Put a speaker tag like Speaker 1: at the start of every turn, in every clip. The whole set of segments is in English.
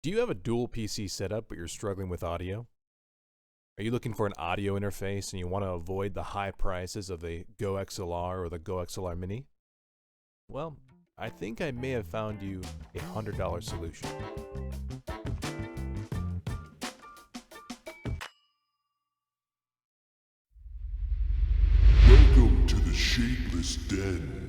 Speaker 1: Do you have a dual PC setup but you're struggling with audio? Are you looking for an audio interface and you want to avoid the high prices of the Go XLR or the Go XLR Mini? Well, I think I may have found you a $100 solution.
Speaker 2: Welcome to the Shadeless Den.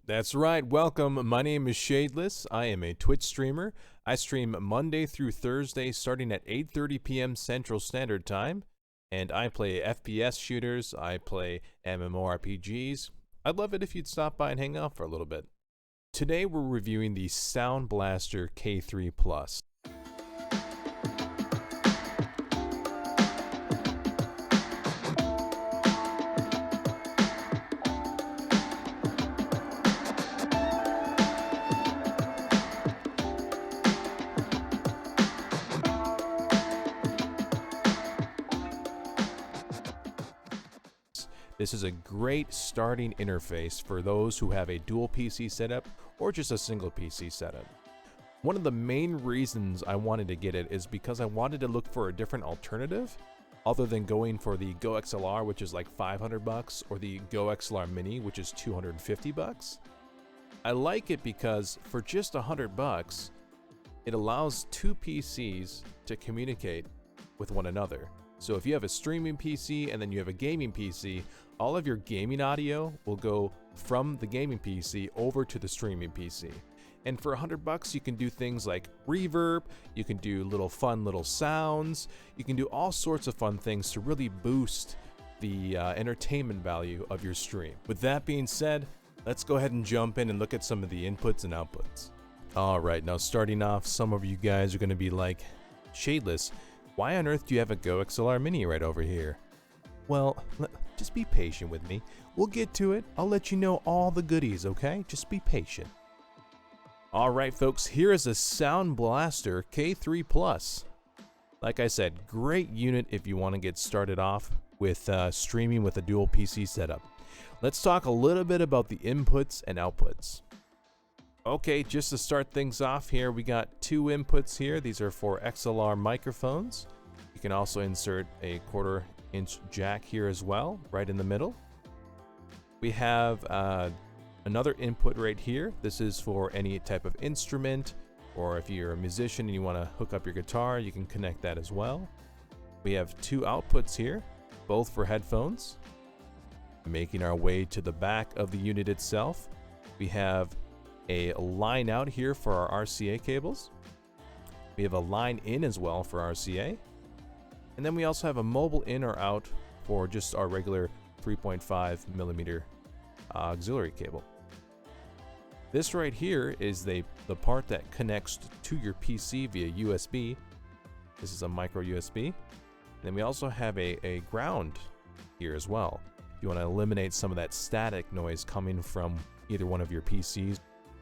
Speaker 1: That's right, welcome. My name is Shadeless. I am a Twitch streamer. I stream Monday through Thursday starting at 8:30 p.m. Central Standard Time, and I play FPS shooters, I play MMORPGs. I'd love it if you'd stop by and hang out for a little bit. Today we're reviewing the Sound Blaster K3 Plus. This is a great starting interface for those who have a dual PC setup or just a single PC setup. One of the main reasons I wanted to get it is because I wanted to look for a different alternative other than going for the Go XLR, which is like $500, or the Go XLR Mini, which is $250. I like it because for just $100, it allows two PCs to communicate with one another. So if you have a streaming PC and then you have a gaming PC, all of your gaming audio will go from the gaming PC over to the streaming PC. And for $100, you can do things like reverb, you can do fun little sounds, you can do all sorts of fun things to really boost the entertainment value of your stream. With that being said, let's go ahead and jump in and look at some of the inputs and outputs. All right, now starting off, some of you guys are going to be like, Shadeless, why on earth do you have a Go XLR Mini right over here? Well, just be patient with me. We'll get to it. I'll let you know all the goodies, okay? Just be patient. Alright folks, here is a Sound Blaster K3 Plus. Like I said, great unit if you want to get started off with streaming with a dual PC setup. Let's talk a little bit about the inputs and outputs. Okay, just to start things off here, we got two inputs here. These are for XLR microphones. You can also insert a 1/4-inch jack here as well, right in the middle. We have another input right here. This is for any type of instrument, or if you're a musician and you want to hook up your guitar, you can connect that as well. We have two outputs here, both for headphones. Making our way to the back of the unit itself, we have a line out here for our RCA cables. We have a line in as well for RCA. And then we also have a mobile in or out for just our regular 3.5 millimeter auxiliary cable. This right here is the part that connects to your PC via USB. This is a micro USB. Then we also have a ground here as well, if you want to eliminate some of that static noise coming from either one of your PCs.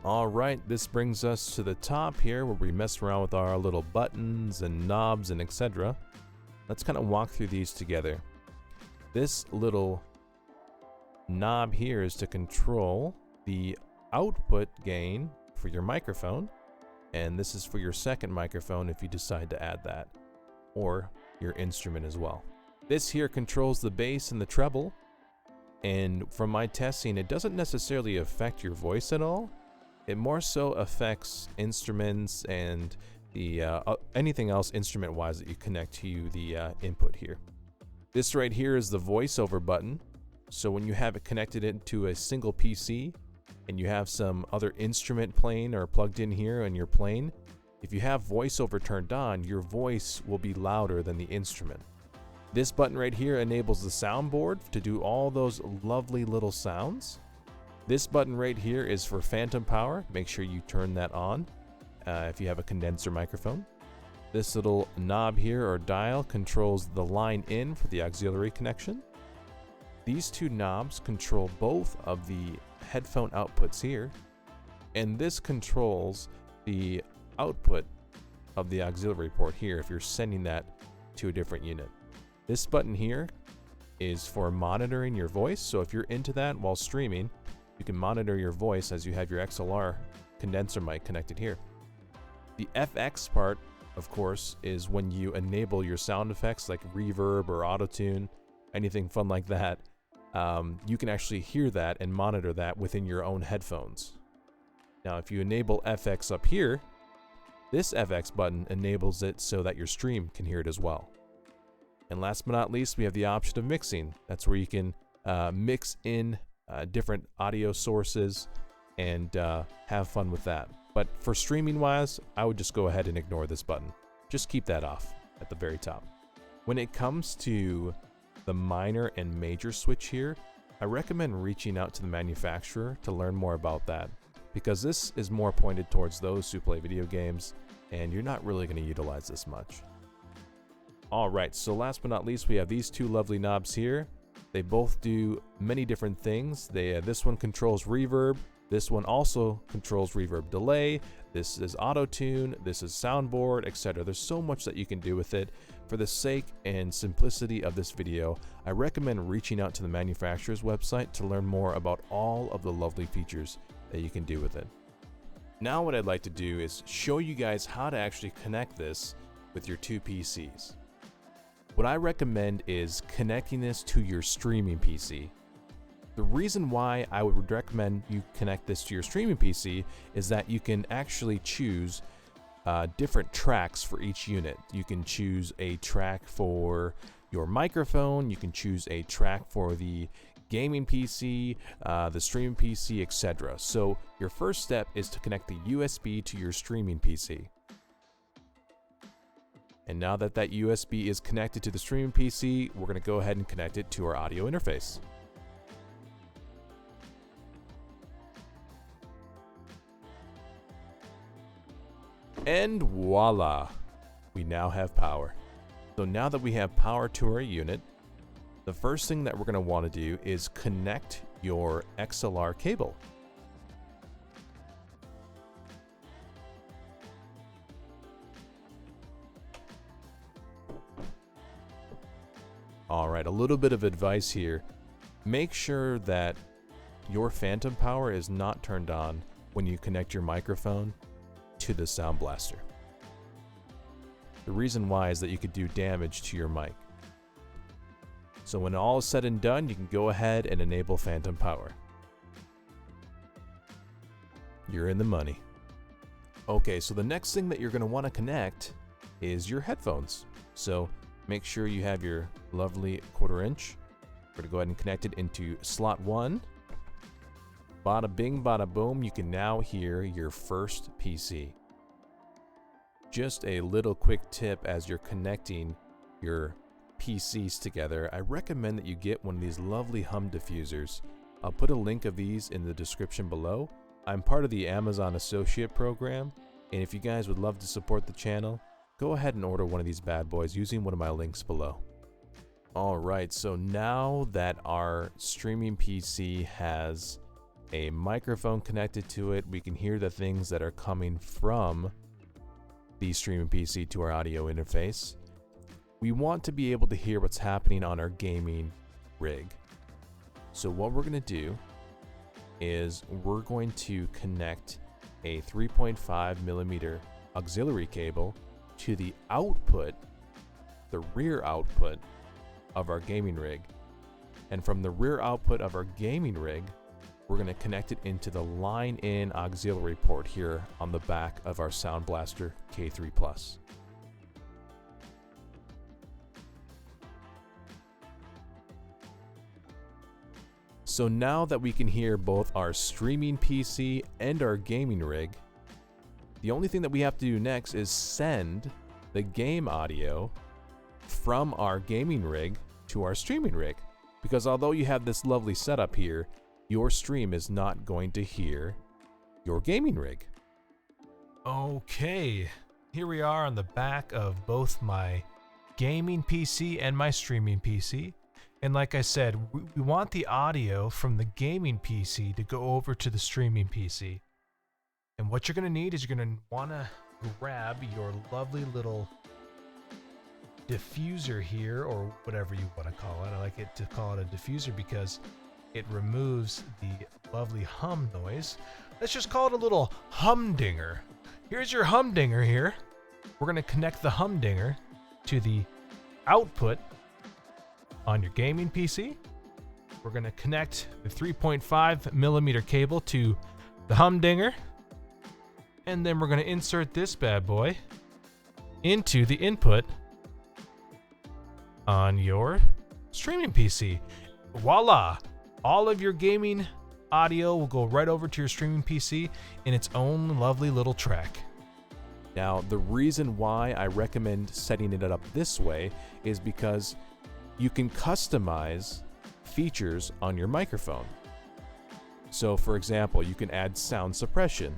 Speaker 1: Alright, this brings us to the top here where we mess around with our little buttons and knobs and etc. Let's kind of walk through these together. This little knob here is to control the output gain for your microphone, and this is for your second microphone if you decide to add that, or your instrument as well. This here controls the bass and the treble, and from my testing, it doesn't necessarily affect your voice at all. It more so affects instruments and the anything else instrument-wise that you connect to the input here. This right here is the voiceover button. So when you have it connected into a single PC and you have some other instrument playing or plugged in here and you're playing, if you have voiceover turned on, your voice will be louder than the instrument. This button right here enables the soundboard to do all those lovely little sounds. This button right here is for phantom power. Make sure you turn that on if you have a condenser microphone. This little knob here or dial controls the line in for the auxiliary connection. These two knobs control both of the headphone outputs here, and this controls the output of the auxiliary port here if you're sending that to a different unit. This button here is for monitoring your voice, so if you're into that while streaming, you can monitor your voice as you have your XLR condenser mic connected here. The FX part, of course, is when you enable your sound effects like reverb or auto-tune, anything fun like that. You can actually hear that and monitor that within your own headphones. Now, if you enable FX up here, this FX button enables it so that your stream can hear it as well. And last but not least, we have the option of mixing. That's where you can mix in different audio sources and have fun with that. But for streaming wise, I would just go ahead and ignore this button. Just keep that off at the very top. When it comes to the minor and major switch here, I recommend reaching out to the manufacturer to learn more about that, because this is more pointed towards those who play video games, and you're not really going to utilize this much. Alright, so last but not least, we have these two lovely knobs here. They both do many different things. This one controls reverb. This one also controls reverb delay. This is auto-tune. This is soundboard, etc. There's so much that you can do with it. For the sake and simplicity of this video, I recommend reaching out to the manufacturer's website to learn more about all of the lovely features that you can do with it. Now what I'd like to do is show you guys how to actually connect this with your two PCs. What I recommend is connecting this to your streaming PC. The reason why I would recommend you connect this to your streaming PC is that you can actually choose different tracks for each unit. You can choose a track for your microphone, you can choose a track for the gaming PC, the streaming PC, etc. So your first step is to connect the USB to your streaming PC. And now that that USB is connected to the streaming PC, we're going to go ahead and connect it to our audio interface. And voila, we now have power. So now that we have power to our unit, the first thing that we're going to want to do is connect your XLR cable. Alright, a little bit of advice here. Make sure that your phantom power is not turned on when you connect your microphone to the sound blaster. The reason why is that you could do damage to your mic. So when all is said and done, you can go ahead and enable phantom power. You're in the money. Okay, so the next thing that you're going to want to connect is your headphones. So make sure you have your lovely 1/4 inch. We're going to go ahead and connect it into slot 1. Bada bing, bada boom, you can now hear your first PC. Just a little quick tip as you're connecting your PCs together, I recommend that you get one of these lovely hum diffusers. I'll put a link of these in the description below. I'm part of the Amazon Associate Program, and if you guys would love to support the channel, go ahead and order one of these bad boys using one of my links below. Alright, so now that our streaming PC has a microphone connected to it, we can hear the things that are coming from the streaming PC to our audio interface. We want to be able to hear what's happening on our gaming rig. So what we're going to do is we're going to connect a 3.5mm auxiliary cable to the output, the rear output of our gaming rig. And from the rear output of our gaming rig, we're going to connect it into the line-in auxiliary port here on the back of our Sound Blaster K3+. So now that we can hear both our streaming PC and our gaming rig, the only thing that we have to do next is send the game audio from our gaming rig to our streaming rig. Because although you have this lovely setup here, your stream is not going to hear your gaming rig. Okay, here we are on the back of both my gaming PC and my streaming PC. And like I said, we want the audio from the gaming PC to go over to the streaming PC. And what you're going to need is you're going to want to grab your lovely little diffuser here, or whatever you want to call it. I like it to call it a diffuser because it removes the lovely hum noise let's just call it a little humdinger. Here's your humdinger here. We're going to connect the humdinger to the output on your gaming PC. We're going to connect the 3.5 millimeter cable to the humdinger. And then we're going to insert this bad boy into the input on your streaming PC. Voila! All of your gaming audio will go right over to your streaming PC in its own lovely little track. Now, the reason why I recommend setting it up this way is because you can customize features on your microphone. So, for example, you can add sound suppression.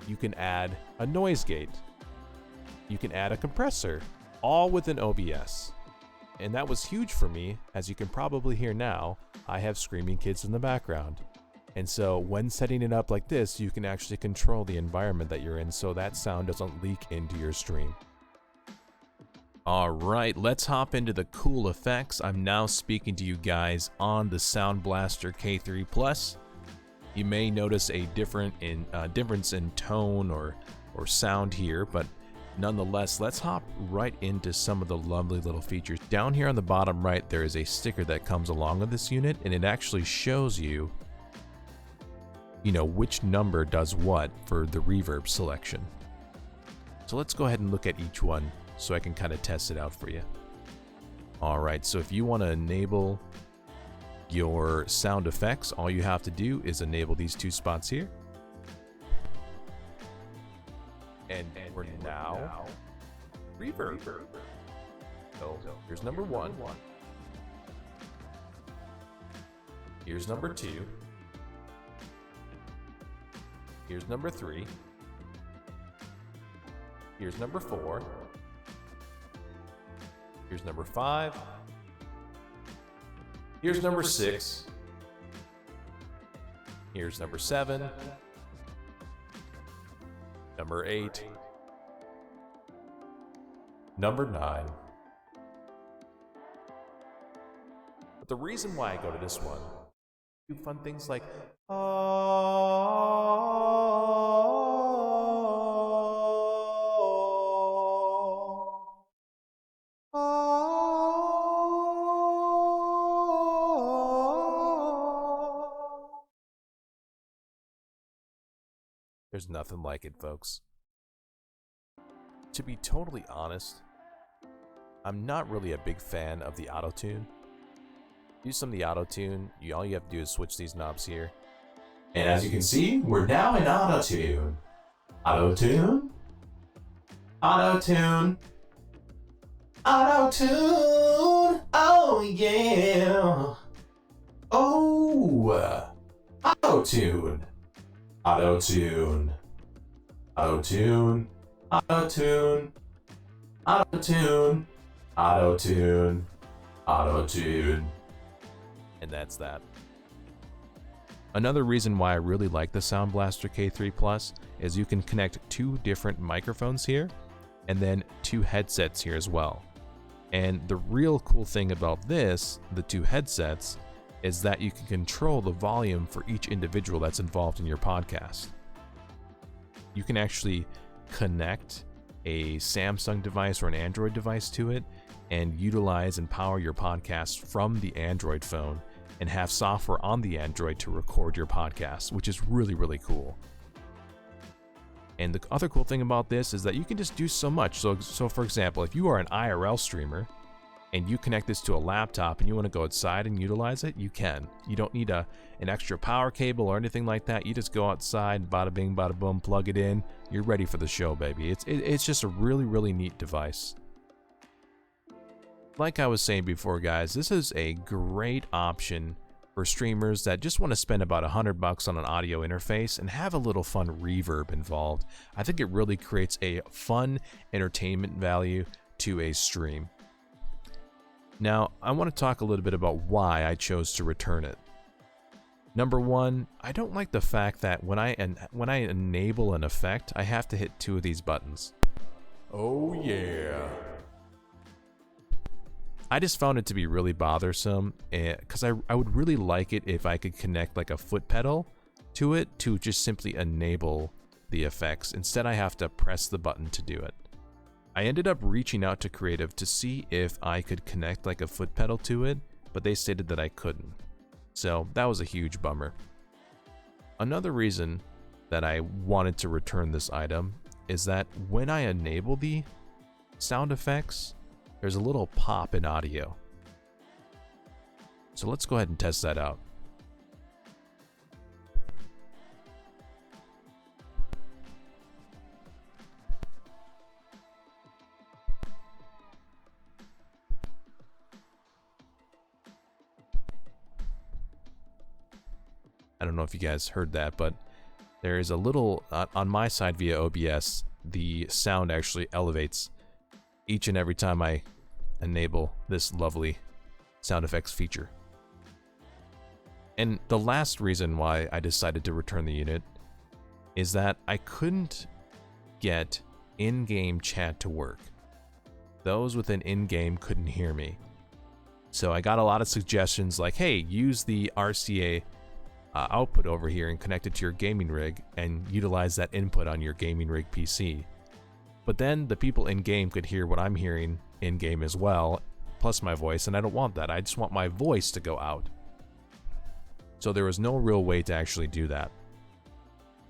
Speaker 1: You can add a noise gate. You can add a compressor, all within OBS. And that was huge for me. As you can probably hear now, I have screaming kids in the background. And so when setting it up like this, you can actually control the environment that you're in so that sound doesn't leak into your stream. Alright, let's hop into the cool effects. I'm now speaking to you guys on the Sound Blaster K3 Plus. You may notice a difference in tone or sound here, but nonetheless, let's hop right into some of the lovely little features. Down here on the bottom right, there is a sticker that comes along with this unit, and it actually shows you, which number does what for the reverb selection. So let's go ahead and look at each one so I can kind of test it out for you. Alright, so if you want to enable your sound effects, all you have to do is enable these two spots here. And we're now reverb. So here's number 1. Here's number 2. Here's number 3. Here's number 4. Here's number 5. Here's number 6. Here's number 7. Number 8. Number 9. But the reason why I go to this one, do fun things like There's nothing like it, folks. To be totally honest, I'm not really a big fan of the auto-tune. Use some of the auto-tune, all you have to do is switch these knobs here. And as you can see, we're now in auto-tune. Auto-tune. Auto-tune. Auto-tune. Oh yeah. Oh. Auto-tune. Auto-tune. Auto-tune. Auto-tune. Auto-tune. Auto-tune. Auto-tune. And that's that. Another reason why I really like the Sound Blaster K3 Plus is you can connect 2 different microphones here and then 2 headsets here as well. And the real cool thing about this, the 2 headsets, is that you can control the volume for each individual that's involved in your podcast. You can actually connect a Samsung device or an Android device to it and utilize and power your podcast from the Android phone and have software on the Android to record your podcast, which is really, really cool. And the other cool thing about this is that you can just do so much. So for example, if you are an IRL streamer and you connect this to a laptop and you want to go outside and utilize it, you can. You don't need an extra power cable or anything like that. You just go outside, bada bing, bada boom, plug it in. You're ready for the show, baby. It's just a really, really neat device. Like I was saying before, guys, this is a great option for streamers that just want to spend about $100 on an audio interface and have a little fun reverb involved. I think it really creates a fun entertainment value to a stream. Now, I want to talk a little bit about why I chose to return it. Number 1, I don't like the fact that when I enable an effect, I have to hit 2 of these buttons. Oh yeah. I just found it to be really bothersome because I would really like it if I could connect like a foot pedal to it to just simply enable the effects. Instead, I have to press the button to do it. I ended up reaching out to Creative to see if I could connect like a foot pedal to it, but they stated that I couldn't. So that was a huge bummer. Another reason that I wanted to return this item is that when I enable the sound effects, there's a little pop in audio. So let's go ahead and test that out. I don't know if you guys heard that, but there is a little, on my side via OBS, the sound actually elevates each and every time I enable this lovely sound effects feature. And the last reason why I decided to return the unit is that I couldn't get in-game chat to work. Those within in-game couldn't hear me. So I got a lot of suggestions like, hey, use the RCA output over here and connect it to your gaming rig and utilize that input on your gaming rig PC. But then the people in-game could hear what I'm hearing in-game as well, plus my voice, and I don't want that. I just want my voice to go out. So there was no real way to actually do that.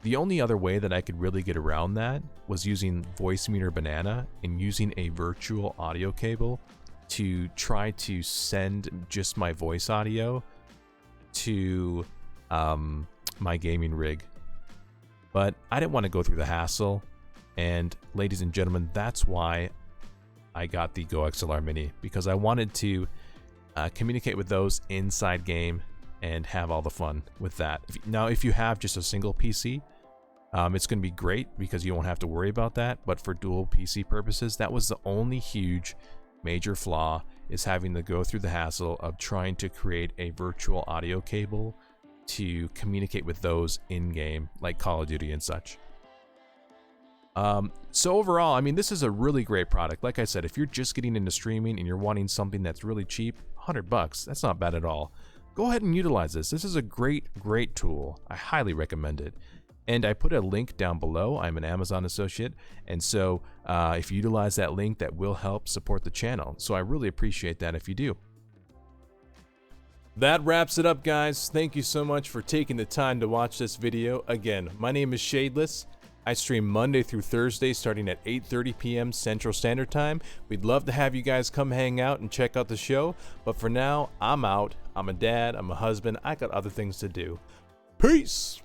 Speaker 1: The only other way that I could really get around that was using Voicemeeter Banana and using a virtual audio cable to try to send just my voice audio to my gaming rig. But I didn't want to go through the hassle, and ladies and gentlemen, that's why I got the Go XLR Mini, because I wanted to communicate with those inside game and have all the fun with that. Now, if you have just a single PC, it's going to be great because you won't have to worry about that, but for dual PC purposes, that was the only huge major flaw, is having to go through the hassle of trying to create a virtual audio cable to communicate with those in-game, like Call of Duty and such. So overall, I mean, this is a really great product. Like I said, if you're just getting into streaming and you're wanting something that's really cheap, $100, that's not bad at all. Go ahead and utilize this. This is a great tool. I highly recommend it. And I put a link down below. I'm an Amazon associate, and so if you utilize that link, that will help support the channel. So I really appreciate that if you do. That wraps it up, guys. Thank you so much for taking the time to watch this video. Again, my name is Shadeless. I stream Monday through Thursday starting at 8:30 p.m. Central Standard Time. We'd love to have you guys come hang out and check out the show, but for now, I'm out. I'm a dad, I'm a husband, I got other things to do. Peace!